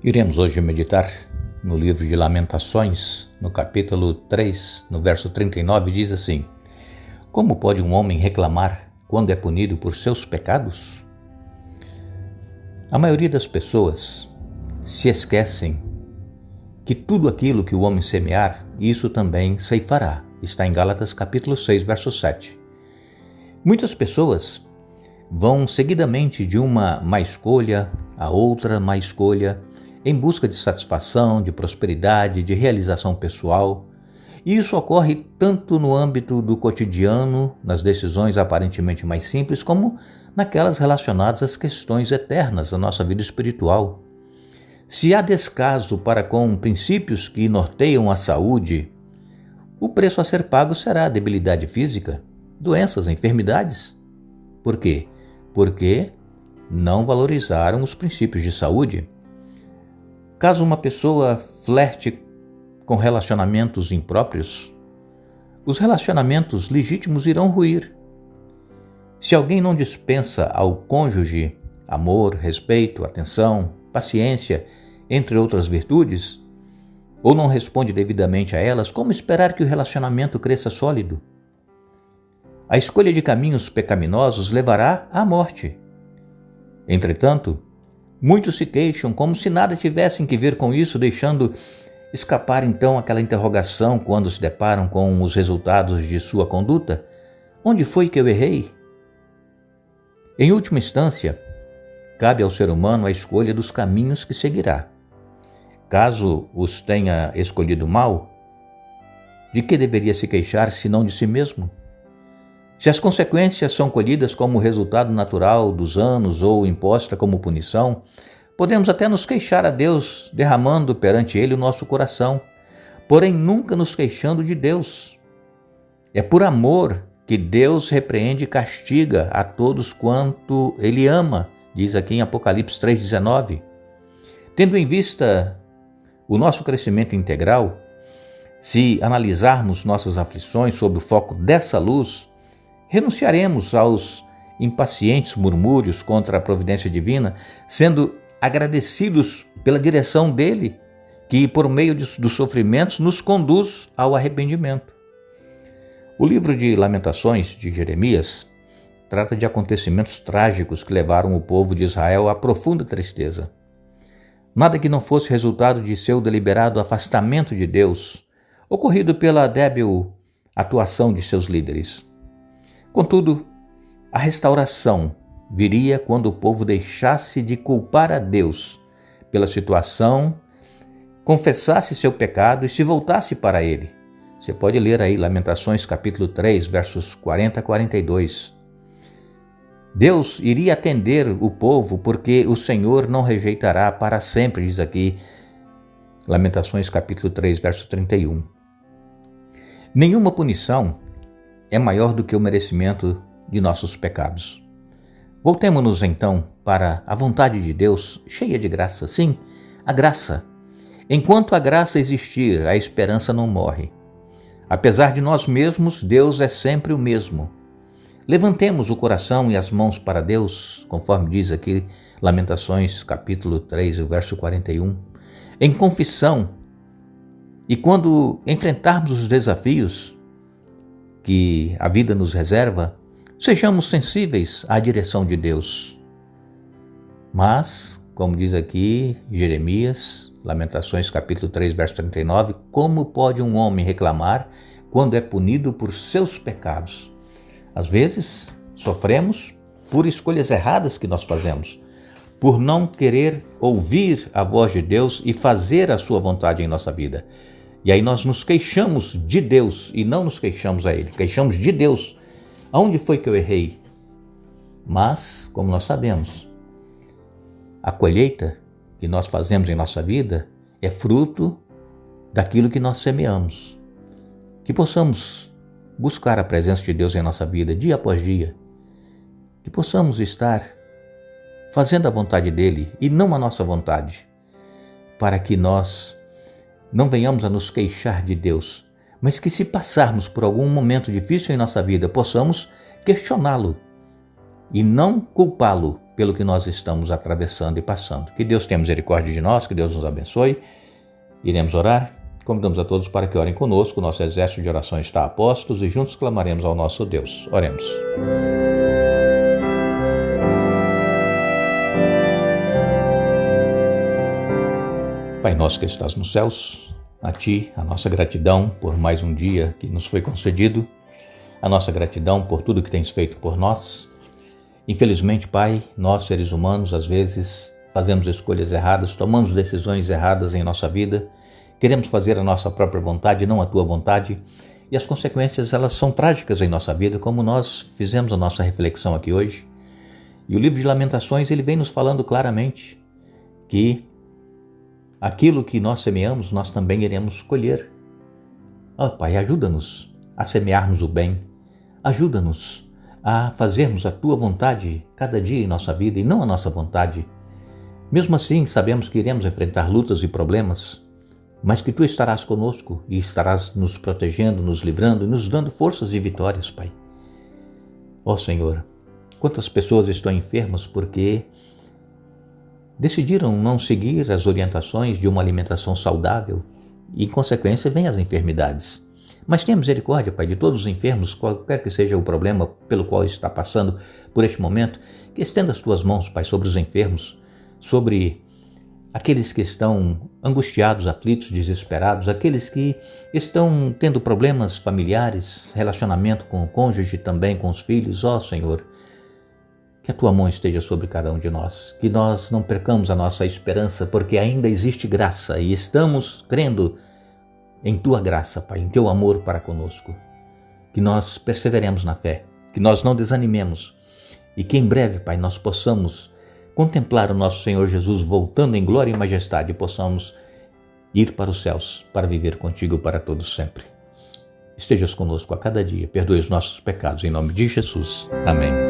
Iremos hoje meditar no livro de Lamentações, no capítulo 3, no verso 39, diz assim: Como pode um homem reclamar quando é punido por seus pecados? A maioria das pessoas se esquecem que tudo aquilo que o homem semear, isso também ceifará. Está em Gálatas capítulo 6, verso 7. Muitas pessoas vão seguidamente de uma má escolha a outra má escolha, em busca de satisfação, de prosperidade, de realização pessoal. E isso ocorre tanto no âmbito do cotidiano, nas decisões aparentemente mais simples, como naquelas relacionadas às questões eternas da nossa vida espiritual. Se há descaso para com princípios que norteiam a saúde, o preço a ser pago será a debilidade física, doenças, enfermidades. Por quê? Porque não valorizaram os princípios de saúde. Caso uma pessoa flerte com relacionamentos impróprios, os relacionamentos legítimos irão ruir. Se alguém não dispensa ao cônjuge amor, respeito, atenção, paciência, entre outras virtudes, ou não responde devidamente a elas, como esperar que o relacionamento cresça sólido? A escolha de caminhos pecaminosos levará à morte. Entretanto, muitos se queixam como se nada tivessem que ver com isso, deixando escapar então aquela interrogação quando se deparam com os resultados de sua conduta: onde foi que eu errei? Em última instância, cabe ao ser humano a escolha dos caminhos que seguirá. Caso os tenha escolhido mal, de que deveria se queixar senão de si mesmo? Se as consequências são colhidas como resultado natural dos anos ou imposta como punição, podemos até nos queixar a Deus, derramando perante Ele o nosso coração, porém nunca nos queixando de Deus. É por amor que Deus repreende e castiga a todos quanto Ele ama, diz aqui em Apocalipse 3,19. Tendo em vista o nosso crescimento integral, se analisarmos nossas aflições sob o foco dessa luz, renunciaremos aos impacientes murmúrios contra a providência divina, sendo agradecidos pela direção dele, que por meio dos sofrimentos nos conduz ao arrependimento. O livro de Lamentações de Jeremias trata de acontecimentos trágicos que levaram o povo de Israel à profunda tristeza. Nada que não fosse resultado de seu deliberado afastamento de Deus, ocorrido pela débil atuação de seus líderes. Contudo, a restauração viria quando o povo deixasse de culpar a Deus pela situação, confessasse seu pecado e se voltasse para Ele. Você pode ler aí Lamentações capítulo 3, versos 40 a 42. Deus iria atender o povo porque o Senhor não rejeitará para sempre, diz aqui Lamentações capítulo 3, verso 31. Nenhuma punição é maior do que o merecimento de nossos pecados. Voltemo-nos então para a vontade de Deus, cheia de graça. Sim, a graça. Enquanto a graça existir, a esperança não morre. Apesar de nós mesmos, Deus é sempre o mesmo. Levantemos o coração e as mãos para Deus, conforme diz aqui Lamentações capítulo 3, verso 41, em confissão, e quando enfrentarmos os desafios que a vida nos reserva, sejamos sensíveis à direção de Deus. Mas, como diz aqui Jeremias, Lamentações capítulo 3, verso 39, como pode um homem reclamar quando é punido por seus pecados? Às vezes, sofremos por escolhas erradas que nós fazemos, por não querer ouvir a voz de Deus e fazer a sua vontade em nossa vida. E aí nós nos queixamos de Deus e não nos queixamos a Ele, queixamos de Deus. Aonde foi que eu errei? Mas, como nós sabemos, a colheita que nós fazemos em nossa vida é fruto daquilo que nós semeamos. Que possamos buscar a presença de Deus em nossa vida dia após dia. Que possamos estar fazendo a vontade dEle e não a nossa vontade, para que nós não venhamos a nos queixar de Deus, mas que se passarmos por algum momento difícil em nossa vida, possamos questioná-lo e não culpá-lo, pelo que nós estamos atravessando e passando. Que Deus tenha misericórdia de nós, que Deus nos abençoe. Iremos orar. Convidamos a todos para que orem conosco. Nosso exército de oração está a postos e juntos clamaremos ao nosso Deus. Oremos. Pai nosso que estás nos céus, a Ti a nossa gratidão por mais um dia que nos foi concedido, a nossa gratidão por tudo que tens feito por nós. Infelizmente, Pai, nós seres humanos às vezes fazemos escolhas erradas, tomamos decisões erradas em nossa vida, queremos fazer a nossa própria vontade, não a Tua vontade, e as consequências elas são trágicas em nossa vida, como nós fizemos a nossa reflexão aqui hoje. E o livro de Lamentações ele vem nos falando claramente que aquilo que nós semeamos, nós também iremos colher. Pai, ajuda-nos a semearmos o bem, ajuda-nos a fazermos a Tua vontade cada dia em nossa vida e não a nossa vontade. Mesmo assim, sabemos que iremos enfrentar lutas e problemas, mas que Tu estarás conosco e estarás nos protegendo, nos livrando e nos dando forças e vitórias, Pai. Senhor, quantas pessoas estão enfermas porque decidiram não seguir as orientações de uma alimentação saudável e, em consequência, vêm as enfermidades. Mas tenha misericórdia, Pai, de todos os enfermos, qualquer que seja o problema pelo qual está passando por este momento, que estenda as Tuas mãos, Pai, sobre os enfermos, sobre aqueles que estão angustiados, aflitos, desesperados, aqueles que estão tendo problemas familiares, relacionamento com o cônjuge, também com os filhos. Senhor, que a Tua mão esteja sobre cada um de nós, que nós não percamos a nossa esperança, porque ainda existe graça e estamos crendo em Tua graça, Pai, em Teu amor para conosco. Que nós perseveremos na fé, que nós não desanimemos e que em breve, Pai, nós possamos contemplar o nosso Senhor Jesus voltando em glória e majestade e possamos ir para os céus para viver contigo para todos sempre. Estejas conosco a cada dia, perdoe os nossos pecados em nome de Jesus. Amém.